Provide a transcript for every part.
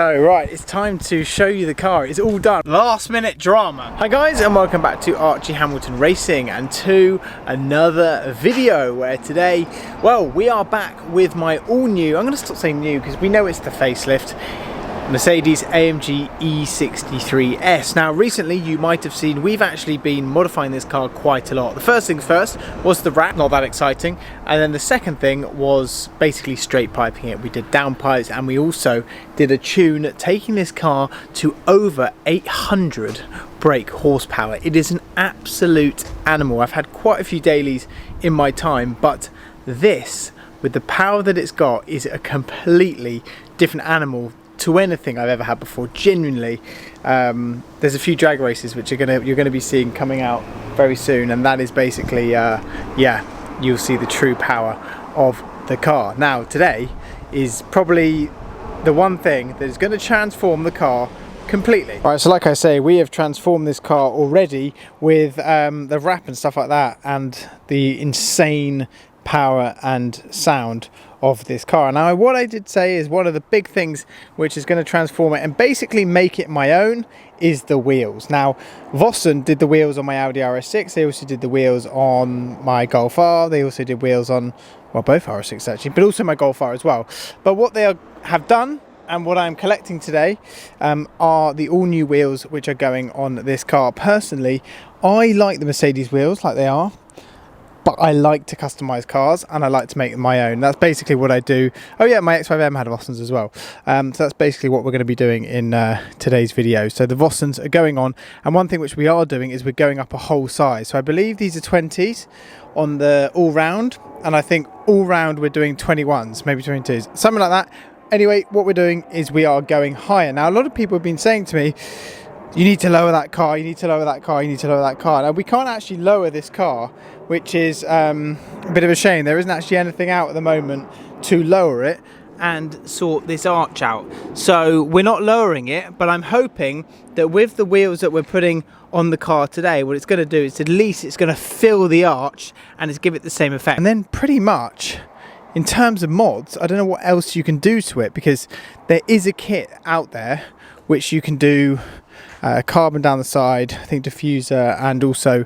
Oh right, it's time to show you the car. It's all done. Last minute drama. Hi guys, and welcome back to Archie Hamilton Racing and to another video where today, well, we are back with my all new, I'm going to stop saying new because we know it's the facelift, Mercedes-AMG E63 S. Now recently you might have seen we've actually been modifying this car quite a lot. The first things first was the wrap, not that exciting, and then the second thing was basically straight piping it. We did downpipes and we also did a tune taking this car to over 800 brake horsepower. It is an absolute animal. I've had quite a few dailies in my time, but this, with the power that it's got, is a completely different animal to anything I've ever had before. Genuinely, there's a few drag races which you're gonna be seeing coming out very soon, and that is basically yeah, you'll see the true power of the car. Now today is probably the one thing that is going to transform the car completely. Alright, so like I say, we have transformed this car already with the wrap and stuff like that, and the insane power and sound of this car. Now what I did say is one of the big things which is going to transform it and basically make it my own is the wheels. Now Vossen did the wheels on my Audi RS6, they also did the wheels on my Golf R, they also did wheels on, well, both RS6 actually, but also my Golf R as well. But what they have done and what I'm collecting today are the all new wheels which are going on this car. Personally, I like the Mercedes wheels like they are, but I like to customize cars and I like to make them my own. That's basically what I do. Oh yeah, my X5M had Vossens as well. So that's basically what we're going to be doing in today's video. So the Vossens are going on, and one thing which we are doing is we're going up a whole size. So I believe these are 20s on the all round, and I think all round we're doing 21s, maybe 22s, something like that. Anyway, what we're doing is we are going higher. Now a lot of people have been saying to me, you need to lower that car, you need to lower that car, you need to lower that car. Now we can't actually lower this car, which is a bit of a shame. There isn't actually anything out at the moment to lower it and sort this arch out. So we're not lowering it, but I'm hoping that with the wheels that we're putting on the car today, what it's going to do is at least it's going to fill the arch and it's give it the same effect. And then pretty much in terms of mods, I don't know what else you can do to it, because there is a kit out there which you can do carbon down the side, I think diffuser, and also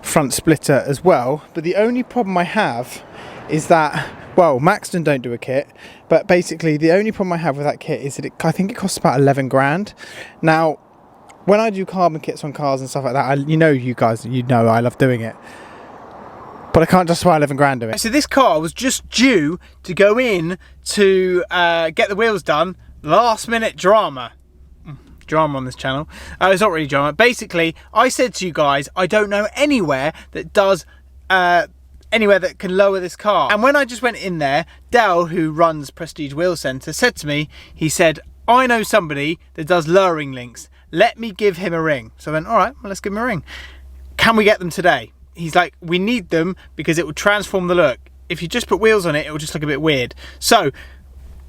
front splitter as well. But the only problem I have is that, well, Maxton don't do a kit, but basically the only problem I have with that kit is that I think it costs about 11 grand. Now when I do carbon kits on cars and stuff like that, you know I love doing it, but I can't justify 11 grand doing it. So this car was just due to go in to get the wheels done. Last minute drama on this channel. It's not really drama. Basically, I said to you guys, I don't know anywhere that does anywhere that can lower this car. And when I just went in there, Dell, who runs Prestige Wheel Centre, said to me, he said, I know somebody that does lowering links. Let me give him a ring. So I went, all right, well, let's give him a ring. Can we get them today? He's like, we need them because it will transform the look. If you just put wheels on it, it will just look a bit weird. So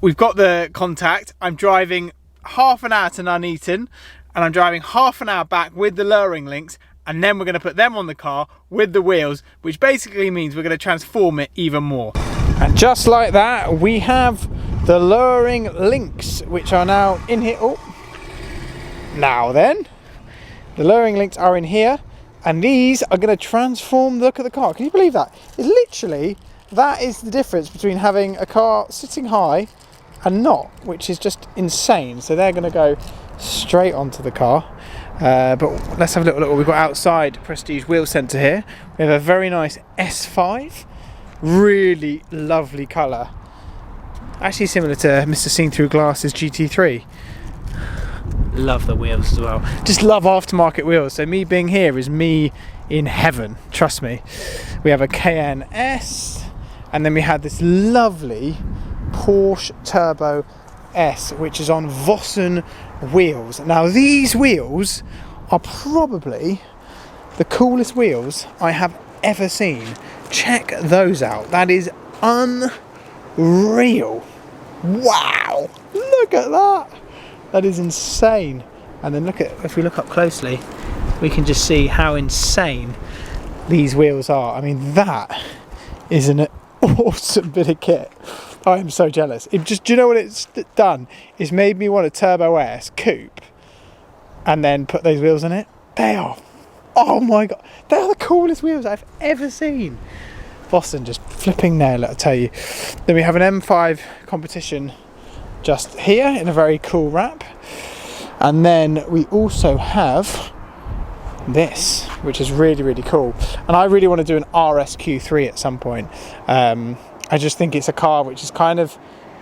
we've got the contact. I'm driving half an hour to Nuneaton and I'm driving half an hour back with the lowering links, and then we're going to put them on the car with the wheels, which basically means we're going to transform it even more. And just like that, we have the lowering links which are now in here. Oh, now then, the lowering links are in here, and these are going to transform the look of the car. Can you believe that? It's literally, that is the difference between having a car sitting high and not, which is just insane. So they're going to go straight onto the car, but let's have a little look what we've got outside Prestige Wheel Centre here. We have a very nice S5, really lovely colour, actually similar to Mr. Seen Through Glass's GT3. Love the wheels as well, just love aftermarket wheels. So me being here is me in heaven, trust me. We have a Cayenne S, and then we had this lovely Porsche Turbo S, which is on Vossen wheels. Now these wheels are probably the coolest wheels I have ever seen. Check those out. That is unreal. Wow, look at that. That is insane. And then look at, if we look up closely, we can just see how insane these wheels are. I mean, that is an awesome bit of kit. I am so jealous. Do you know what it's done? It's made me want a Turbo S coupe and then put those wheels on it. They are, oh my God, they are the coolest wheels I've ever seen. Boston just flipping nail, I'll tell you. Then we have an M5 competition just here in a very cool wrap. And then we also have this, which is really, really cool. And I really want to do an RSQ3 at some point. I just think it's a car which is kind of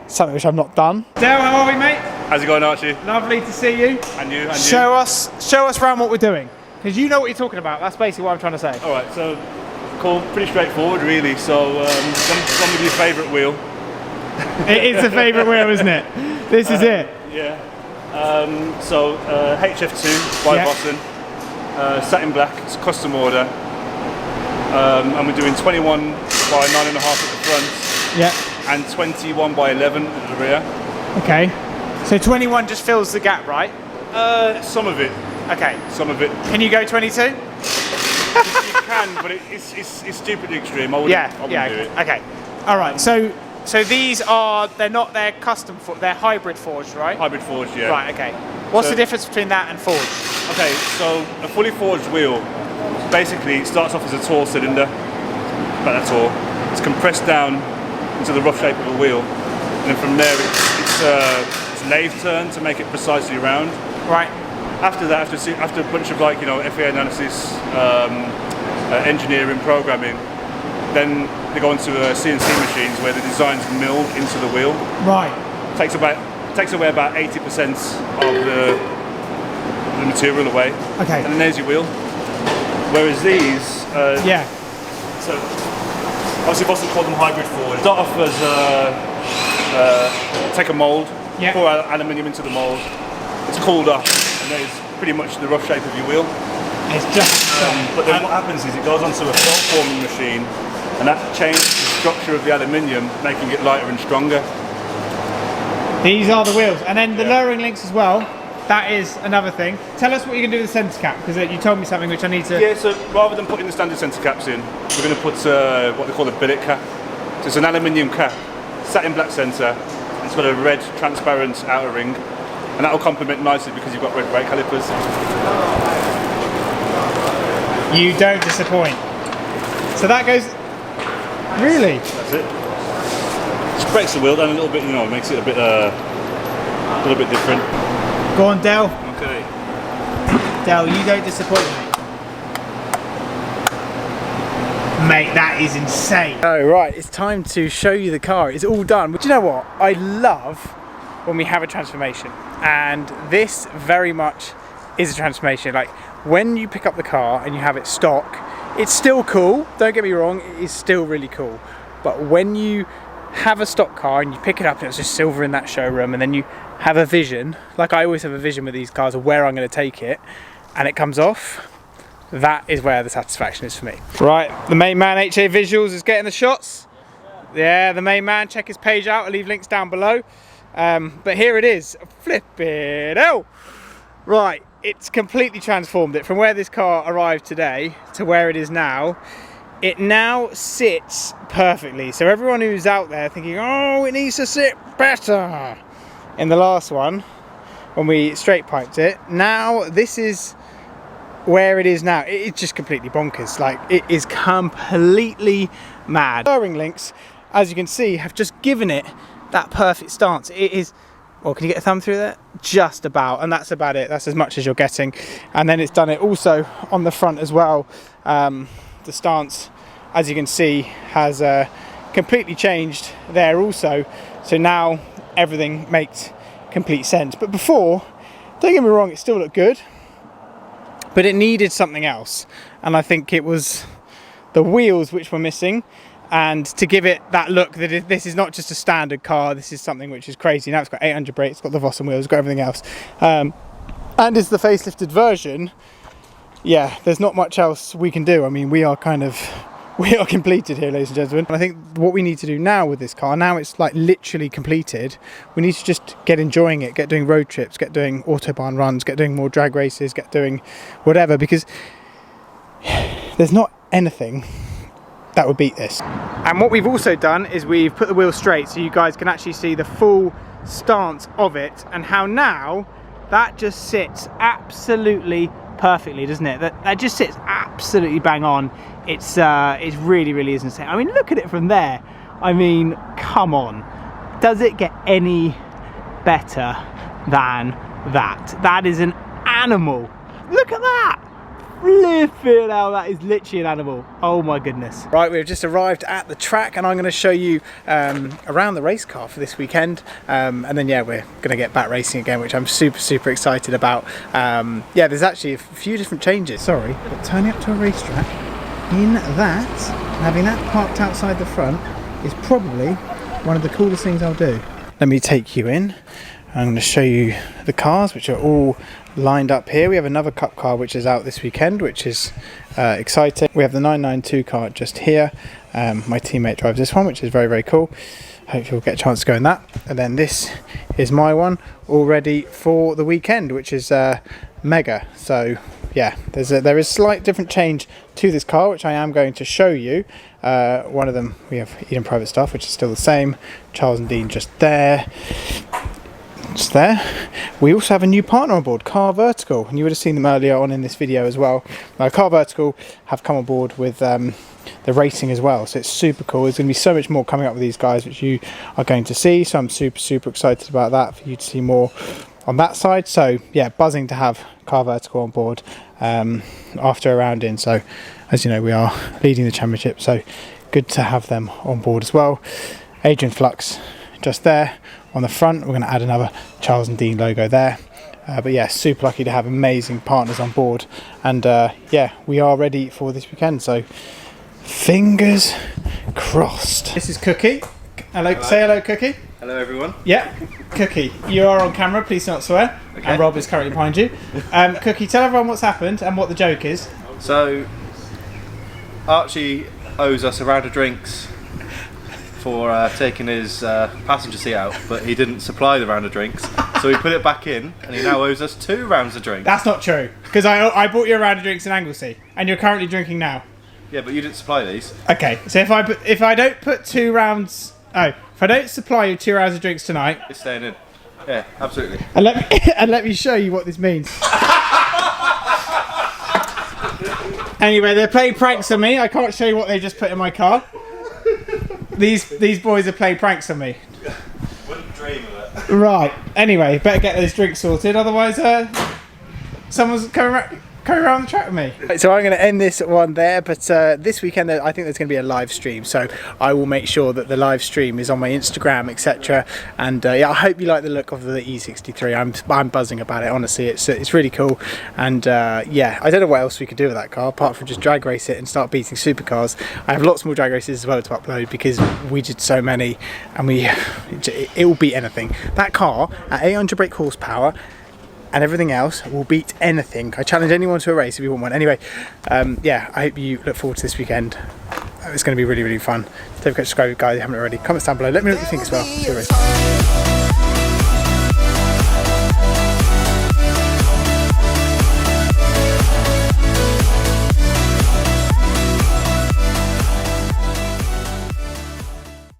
something which I've not done. Dale, how are we, mate? How's it going, Archie? Lovely to see you. And you, and show us around what we're doing, because you know what you're talking about. That's basically what I'm trying to say. All right, so cool, pretty straightforward, really. So, some of your favourite wheel. It is a favourite wheel, isn't it? This is it. Yeah. HF2 by Boston, satin black. It's a custom order. And we're doing 21 by 9.5 at the front. Yeah. And 21 by 11 at the rear. Okay. So 21 just fills the gap, right? Some of it. Okay. Some of it. Can you go 22? You can, but it's stupidly extreme. I wouldn't do it. Okay. All right. So these are, they're custom, they're hybrid forged, right? Hybrid forged, yeah. Right. Okay. What's the difference between that and forged? Okay. So a fully forged wheel, basically, it starts off as a tall cylinder, about that tall. It's compressed down into the rough shape of a wheel, and then from there it's lathe turned to make it precisely round. Right. After that, after a bunch of FEA analysis, engineering, programming, then they go into CNC machines where the design's milled into the wheel. Right. Takes away about 80% of the material away. Okay. And then there's your wheel. Whereas these, so obviously Boston called them hybrid forward. Start off as take a mould, pour aluminium into the mould. It's cooled off, and there's pretty much the rough shape of your wheel. It's just. But then what happens is it goes onto a fault forming machine, and that changes the structure of the aluminium, making it lighter and stronger. These are the wheels, and then the lowering links as well. That is another thing. Tell us what you can do with the centre cap, because you told me something which I need to... Yeah, so rather than putting the standard centre caps in, we're going to put what they call a billet cap. So it's an aluminium cap, satin black centre, it's got a red transparent outer ring, and that will complement nicely because you've got red brake calipers. You don't disappoint. So that goes... Really? That's it. Just breaks the wheel down a little bit, makes it a little bit different. Go on, Dale. Okay. Dale, you don't disappoint me. Mate, that is insane. Oh, right, it's time to show you the car. It's all done. But do you know what? I love when we have a transformation. And this very much is a transformation. Like, when you pick up the car and you have it stock, it's still cool. Don't get me wrong, it is still really cool. But when you have a stock car and you pick it up and it's just silver in that showroom, and then you have a vision, like I always have a vision with these cars of where I'm going to take it, and it comes off, that is where the satisfaction is for me. Right, the main man HA Visuals is getting the shots. Yeah, the main man, check his page out, I'll leave links down below. But here it is, flip it out. Right, it's completely transformed it from where this car arrived today to where it is now. It now sits perfectly. So everyone who's out there thinking, oh, it needs to sit better in the last one, when we straight piped it, now this is where it is now. It's just completely bonkers. Like, it is completely mad. Lowering links, as you can see, have just given it that perfect stance. It is, well, can you get a thumb through there? Just about, and that's about it. That's as much as you're getting. And then it's done it also on the front as well. The stance, as you can see, has completely changed there also. So now everything makes complete sense. But before, don't get me wrong, it still looked good, but it needed something else. And I think it was the wheels which were missing. And to give it that look that this is not just a standard car, this is something which is crazy. Now it's got 800 brakes, it's got the Vossen wheels, it's got everything else. And it's the facelifted version. Yeah, there's not much else we can do. I mean, we are completed here, ladies and gentlemen. And I think what we need to do now with this car, now it's like literally completed, we need to just get enjoying it, get doing road trips, get doing Autobahn runs, get doing more drag races, get doing whatever, because there's not anything that would beat this. And what we've also done is we've put the wheel straight so you guys can actually see the full stance of it, and how now that just sits absolutely perfectly, doesn't it? That just sits absolutely bang on. It's really is insane. I mean, look at it from there. I mean, come on. Does it get any better than that? That is an animal. Look at that. Flipping hell, that is literally an animal. Oh my goodness. Right, we've just arrived at the track and I'm going to show you around the race car for this weekend, and then yeah, we're going to get back racing again, which I'm super excited about. Yeah, there's actually a few different changes. Sorry, but turning up to a racetrack in that, having that parked outside the front, is probably one of the coolest things I'll do. Let me take you in. I'm going to show you the cars, which are all lined up here. We have another cup car which is out this weekend, which is exciting. We have the 992 car just here. My teammate drives this one, which is very cool. Hopefully we'll get a chance to go in that. And then this is my one, all ready for the weekend, which is mega. So yeah, there is slight different change to this car, which I am going to show you. One of them, we have Eden Private Stuff, which is still the same. Charles and Dean just there. Just there. We also have a new partner on board, Car Vertical, and you would have seen them earlier on in this video as well. Car Vertical have come on board with the racing as well, so it's super cool. There's going to be so much more coming up with these guys, which you are going to see, so I'm super excited about that, for you to see more on that side. So yeah, buzzing to have Car Vertical on board after a round in. So as you know, we are leading the championship, so good to have them on board as well. Adrian Flux just there on the front. We're going to add another Charles and Dean logo there, but yeah, super lucky to have amazing partners on board, and yeah, we are ready for this weekend, so fingers crossed. This is Cookie. Hello. Say hello, Cookie. Hello everyone. Yeah, Cookie, you are on camera, please not swear. Okay. And Rob is currently behind you. Cookie, tell everyone what's happened and what the joke is. So Archie owes us a round of drinks for taking his passenger seat out, but he didn't supply the round of drinks, so we put it back in, and he now owes us 2 rounds of drinks. That's not true, because I bought you a round of drinks in Anglesey, and you're currently drinking now. Yeah, but you didn't supply these. Okay, so if I don't put 2 rounds, if I don't supply you 2 rounds of drinks tonight, It's staying in. Yeah, absolutely. and let me show you what this means. Anyway, they're playing pranks on me. I can't show you what they just put in my car. These boys are playing pranks on me. Wouldn't dream of it. Right. Anyway, better get those drinks sorted, otherwise someone's coming around the track with me. Right, so I'm going to end this one there, but this weekend I think there's going to be a live stream, so I will make sure that the live stream is on my Instagram, etc. And yeah, I hope you like the look of the E63. I'm buzzing about it, honestly. It's really cool, and yeah, I don't know what else we could do with that car apart from just drag race it and start beating supercars. I have lots more drag races as well to upload because we did so many, and it will beat anything. That car at 800 brake horsepower and everything else will beat anything. I challenge anyone to a race if you want one. Anyway, yeah, I hope you look forward to this weekend. It's going to be really fun. Don't forget to subscribe, guys, if you haven't already. Comments down below. Let me know what you think as well. See you later.